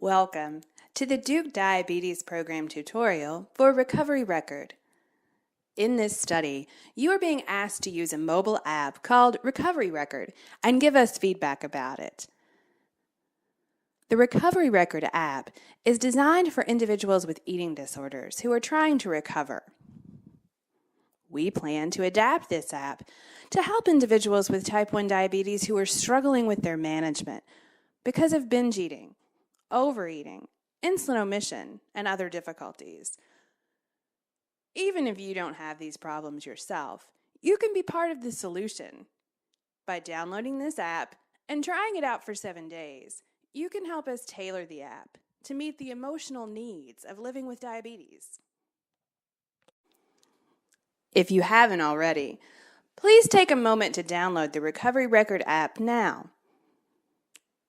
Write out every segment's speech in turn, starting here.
Welcome to the Duke Diabetes Program tutorial for Recovery Record. In this study, you are being asked to use a mobile app called Recovery Record and give us feedback about it. The Recovery Record app is designed for individuals with eating disorders who are trying to recover. We plan to adapt this app to help individuals with type 1 diabetes who are struggling with their management because of binge eating, overeating, insulin omission, and other difficulties. Even if you don't have these problems yourself, you can be part of the solution. By downloading this app and trying it out for 7 days, you can help us tailor the app to meet the emotional needs of living with diabetes. If you haven't already, please take a moment to download the Recovery Record app now.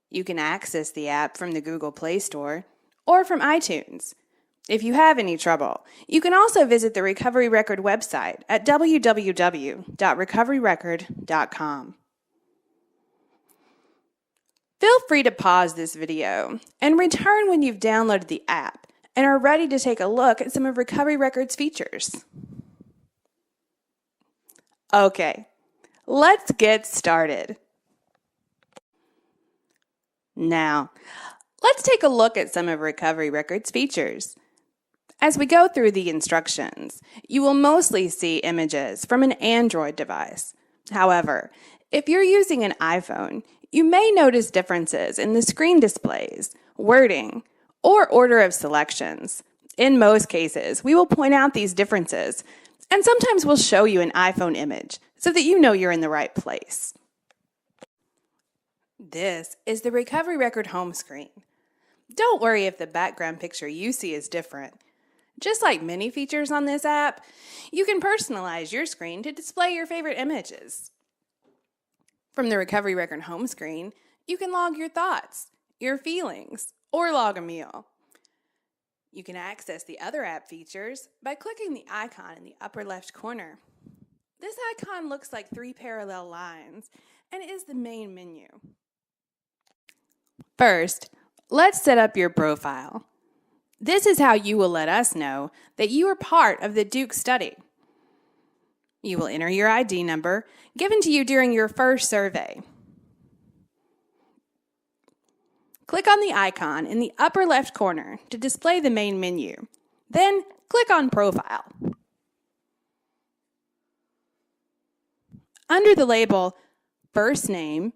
You can access the app from the Google Play Store or from iTunes. If you have any trouble, you can also visit the Recovery Record website at www.recoveryrecord.com. Feel free to pause this video and return when you've downloaded the app and are ready to take a look at some of Recovery Record's features. Okay, let's get started. Now, let's take a look at some of Recovery Record's features. As we go through the instructions, you will mostly see images from an Android device. However, if you're using an iPhone, you may notice differences in the screen displays, wording, or order of selections. In most cases, we will point out these differences, and sometimes we'll show you an iPhone image so that you know you're in the right place. This is the Recovery Record home screen. Don't worry if the background picture you see is different. Just like many features on this app, you can personalize your screen to display your favorite images. From the Recovery Record home screen, you can log your thoughts, your feelings, or log a meal. You can access the other app features by clicking the icon in the upper left corner. This icon looks like 3 parallel lines and is the main menu. First, let's set up your profile. This is how you will let us know that you are part of the Duke study. You will enter your ID number given to you during your first survey. Click on the icon in the upper left corner to display the main menu. Then click on Profile. Under the label First Name,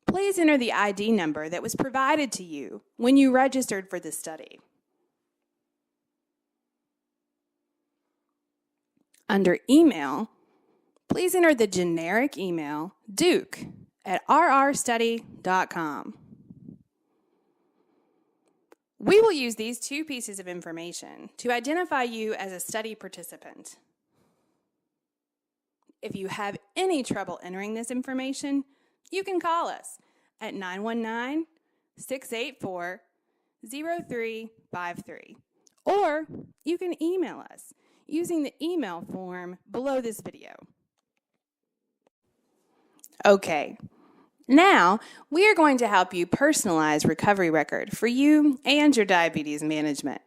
please enter the ID number that was provided to you when you registered for the study. Under Email, please enter the generic email duke@rrstudy.com. We will use these two pieces of information to identify you as a study participant. If you have any trouble entering this information, you can call us at 919-684-0353, or you can email us using the email form below this video. Okay, now we are going to help you personalize Recovery Record for you and your diabetes management.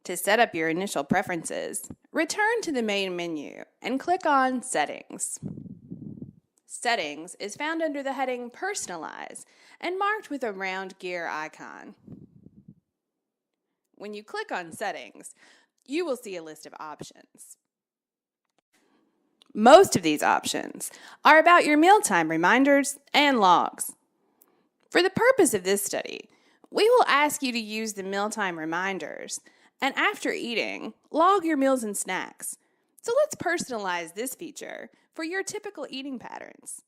To set up your initial preferences, return to the main menu and click on Settings. Settings is found under the heading Personalize and marked with a round gear icon. When you click on Settings, you will see a list of options. Most of these options are about your mealtime reminders and logs. For the purpose of this study, we will ask you to use the mealtime reminders and after eating, log your meals and snacks. So let's personalize this feature for your typical eating patterns.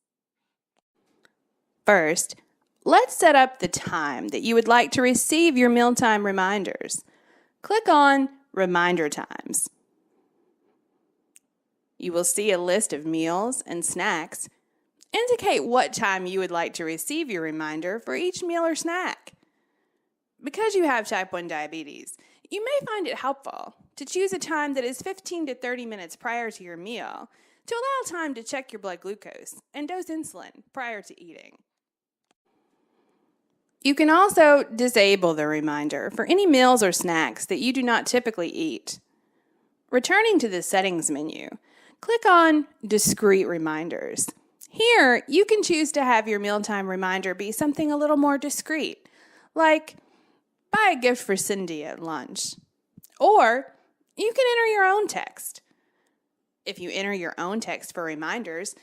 First, let's set up the time that you would like to receive your mealtime reminders. Click on Reminder Times. You will see a list of meals and snacks. Indicate what time you would like to receive your reminder for each meal or snack. Because you have type 1 diabetes, you may find it helpful to choose a time that is 15 to 30 minutes prior to your meal to allow time to check your blood glucose and dose insulin prior to eating. You can also disable the reminder for any meals or snacks that you do not typically eat. Returning to the Settings menu, click on Discrete Reminders. Here, you can choose to have your mealtime reminder be something a little more discreet, like buy a gift for Cindy at lunch. Or you can enter your own text. If you enter your own text for reminders,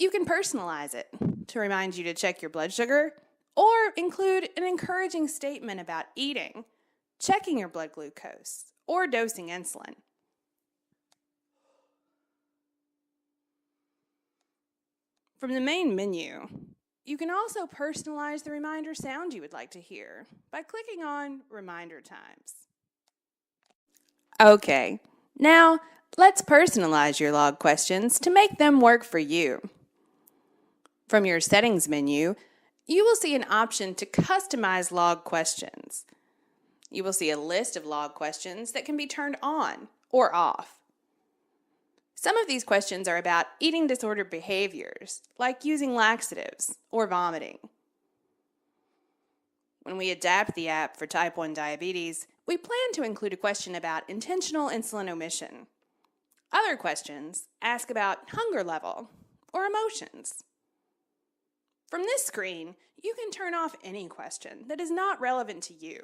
you can personalize it to remind you to check your blood sugar, or include an encouraging statement about eating, checking your blood glucose, or dosing insulin. From the main menu, you can also personalize the reminder sound you would like to hear by clicking on Reminder Times. Okay, now let's personalize your log questions to make them work for you. From your Settings menu, you will see an option to customize log questions. You will see a list of log questions that can be turned on or off. Some of these questions are about eating disorder behaviors, like using laxatives or vomiting. When we adapt the app for type 1 diabetes, we plan to include a question about intentional insulin omission. Other questions ask about hunger level or emotions. From this screen, you can turn off any question that is not relevant to you.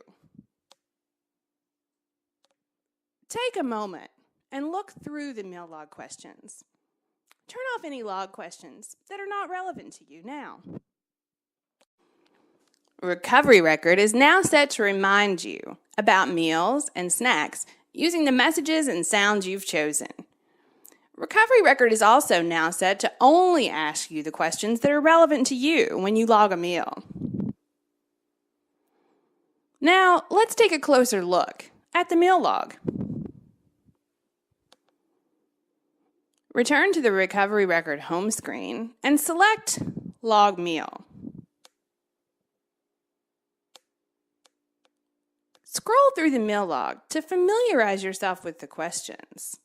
Take a moment and look through the meal log questions. Turn off any log questions that are not relevant to you now. Recovery Record is now set to remind you about meals and snacks using the messages and sounds you've chosen. Recovery Record is also now set to only ask you the questions that are relevant to you when you log a meal. Now, let's take a closer look at the meal log. Return to the Recovery Record home screen and select Log Meal. Scroll through the meal log to familiarize yourself with the questions.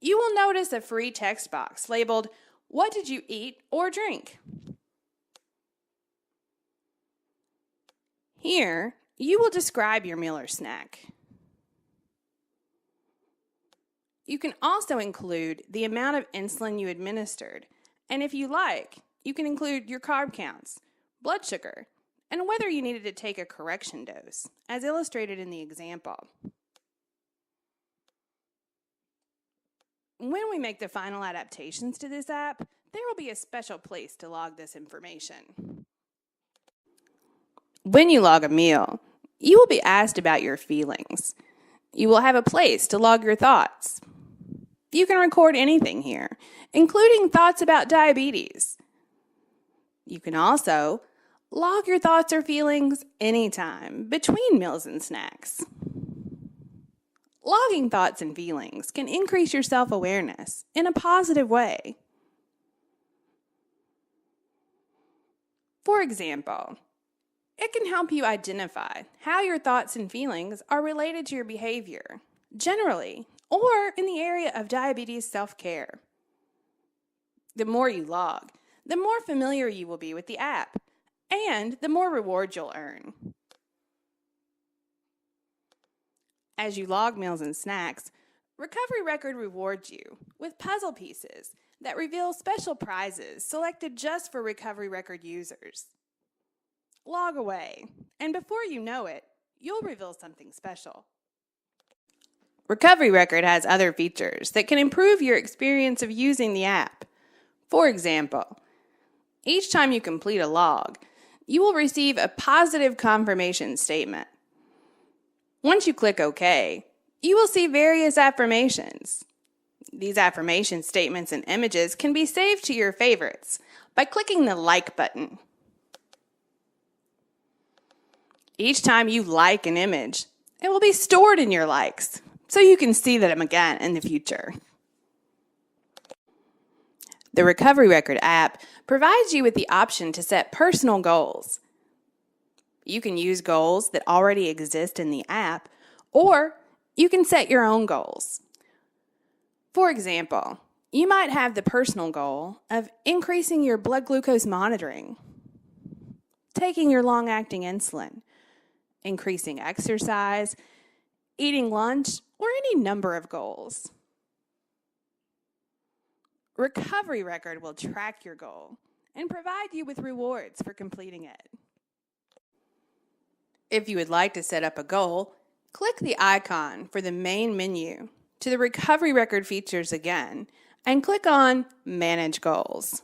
You will notice a free text box labeled, "What did you eat or drink?" Here, you will describe your meal or snack. You can also include the amount of insulin you administered, and if you like, you can include your carb counts, blood sugar, and whether you needed to take a correction dose, as illustrated in the example. When we make the final adaptations to this app, there will be a special place to log this information. When you log a meal, you will be asked about your feelings. You will have a place to log your thoughts. You can record anything here, including thoughts about diabetes. You can also log your thoughts or feelings anytime between meals and snacks. Logging thoughts and feelings can increase your self-awareness in a positive way. For example, it can help you identify how your thoughts and feelings are related to your behavior, generally, or in the area of diabetes self-care. The more you log, the more familiar you will be with the app, and the more rewards you'll earn. As you log meals and snacks, Recovery Record rewards you with puzzle pieces that reveal special prizes selected just for Recovery Record users. Log away, and before you know it, you'll reveal something special. Recovery Record has other features that can improve your experience of using the app. For example, each time you complete a log, you will receive a positive confirmation statement. Once you click OK, you will see various affirmations. These affirmation statements and images can be saved to your favorites by clicking the Like button. Each time you like an image, it will be stored in your likes, so you can see them again in the future. The Recovery Record app provides you with the option to set personal goals. You can use goals that already exist in the app, or you can set your own goals. For example, you might have the personal goal of increasing your blood glucose monitoring. taking your long-acting insulin, increasing exercise, eating lunch, or any number of goals. Recovery Record will track your goal and provide you with rewards for completing it. If you would like to set up a goal, click the icon for the main menu to the Recovery Record features again and click on Manage Goals.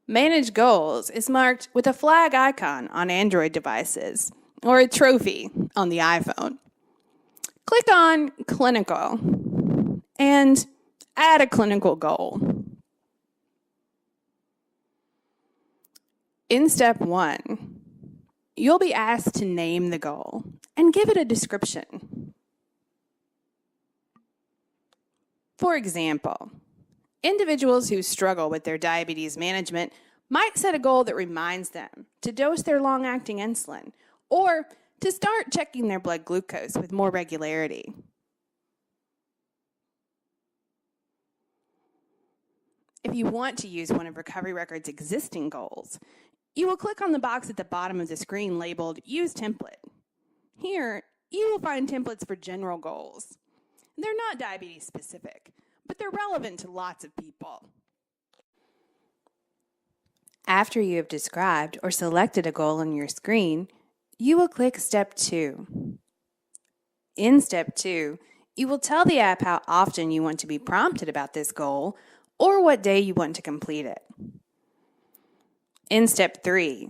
Manage Goals is marked with a flag icon on Android devices or a trophy on the iPhone. Click on Clinical and add a clinical goal. In step 1, you'll be asked to name the goal and give it a description. For example, individuals who struggle with their diabetes management might set a goal that reminds them to dose their long-acting insulin or to start checking their blood glucose with more regularity. If you want to use one of Recovery Record's existing goals, you will click on the box at the bottom of the screen labeled Use Template. Here, you will find templates for general goals. They're not diabetes specific, but they're relevant to lots of people. After you have described or selected a goal on your screen, you will click Step 2. In Step 2, you will tell the app how often you want to be prompted about this goal or what day you want to complete it. In Step 3,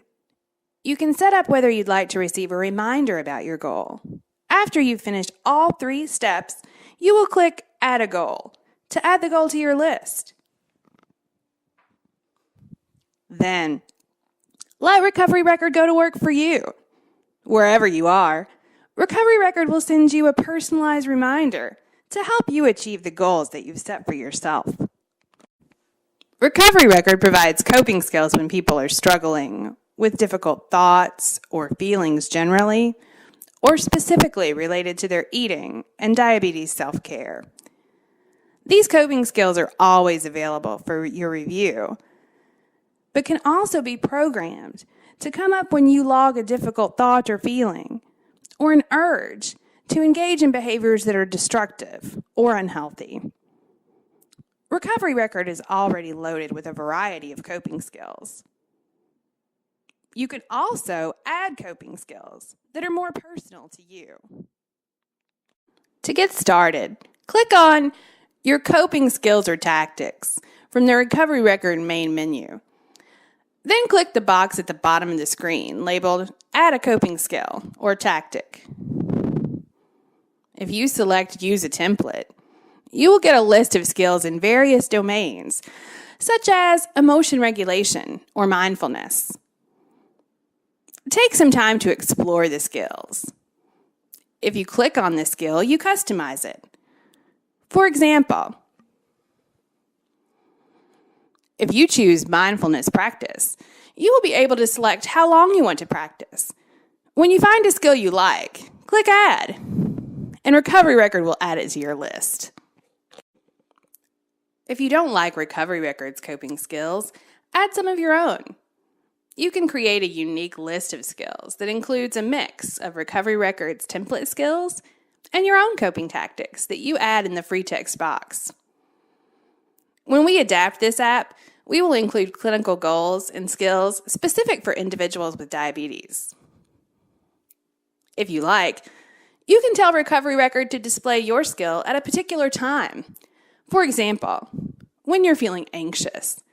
you can set up whether you'd like to receive a reminder about your goal. After you've finished all 3 steps, you will click Add a Goal to add the goal to your list. Then, let Recovery Record go to work for you. Wherever you are, Recovery Record will send you a personalized reminder to help you achieve the goals that you've set for yourself. Recovery Record provides coping skills when people are struggling with difficult thoughts or feelings generally, or specifically related to their eating and diabetes self-care. These coping skills are always available for your review, but can also be programmed to come up when you log a difficult thought or feeling, or an urge to engage in behaviors that are destructive or unhealthy. Recovery Record is already loaded with a variety of coping skills. You can also add coping skills that are more personal to you. To get started, click on Your Coping Skills or Tactics from the Recovery Record main menu. Then click the box at the bottom of the screen labeled Add a Coping Skill or Tactic. If you select Use a Template, you will get a list of skills in various domains, such as emotion regulation or mindfulness. Take some time to explore the skills. If you click on the skill, you customize it. For example, if you choose mindfulness practice, you will be able to select how long you want to practice. When you find a skill you like, click Add, and Recovery Record will add it to your list. If you don't like Recovery Record's coping skills, add some of your own. You can create a unique list of skills that includes a mix of Recovery Record's template skills and your own coping tactics that you add in the free text box. When we adapt this app, we will include clinical goals and skills specific for individuals with diabetes. If you like, you can tell Recovery Record to display your skill at a particular time. For example, when you're feeling anxious,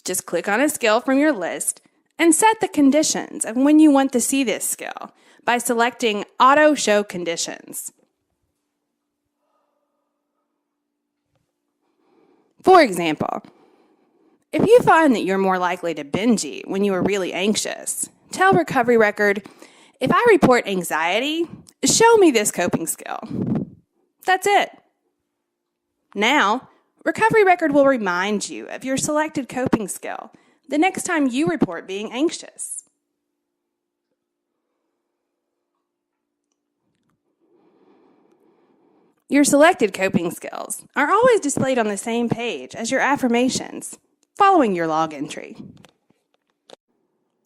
just click on a skill from your list and set the conditions of when you want to see this skill by selecting Auto Show Conditions. For example, if you find that you're more likely to binge eat when you are really anxious, tell Recovery Record, if I report anxiety, show me this coping skill. That's it. Now, Recovery Record will remind you of your selected coping skill the next time you report being anxious. Your selected coping skills are always displayed on the same page as your affirmations, following your log entry.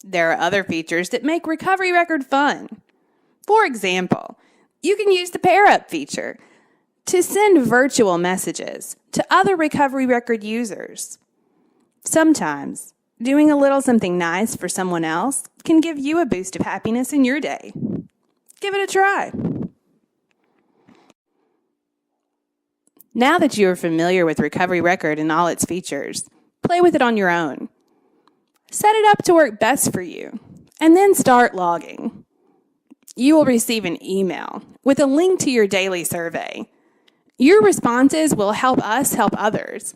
There are other features that make Recovery Record fun. For example, you can use the Pair Up feature to send virtual messages to other Recovery Record users. Sometimes, doing a little something nice for someone else can give you a boost of happiness in your day. Give it a try. Now that you are familiar with Recovery Record and all its features, play with it on your own. Set it up to work best for you, and then start logging. You will receive an email with a link to your daily survey. Your responses will help us help others,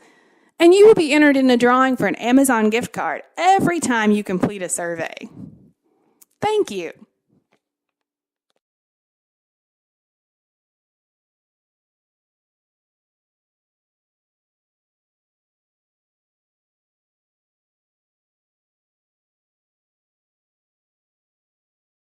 and you will be entered in a drawing for an Amazon gift card every time you complete a survey. Thank you.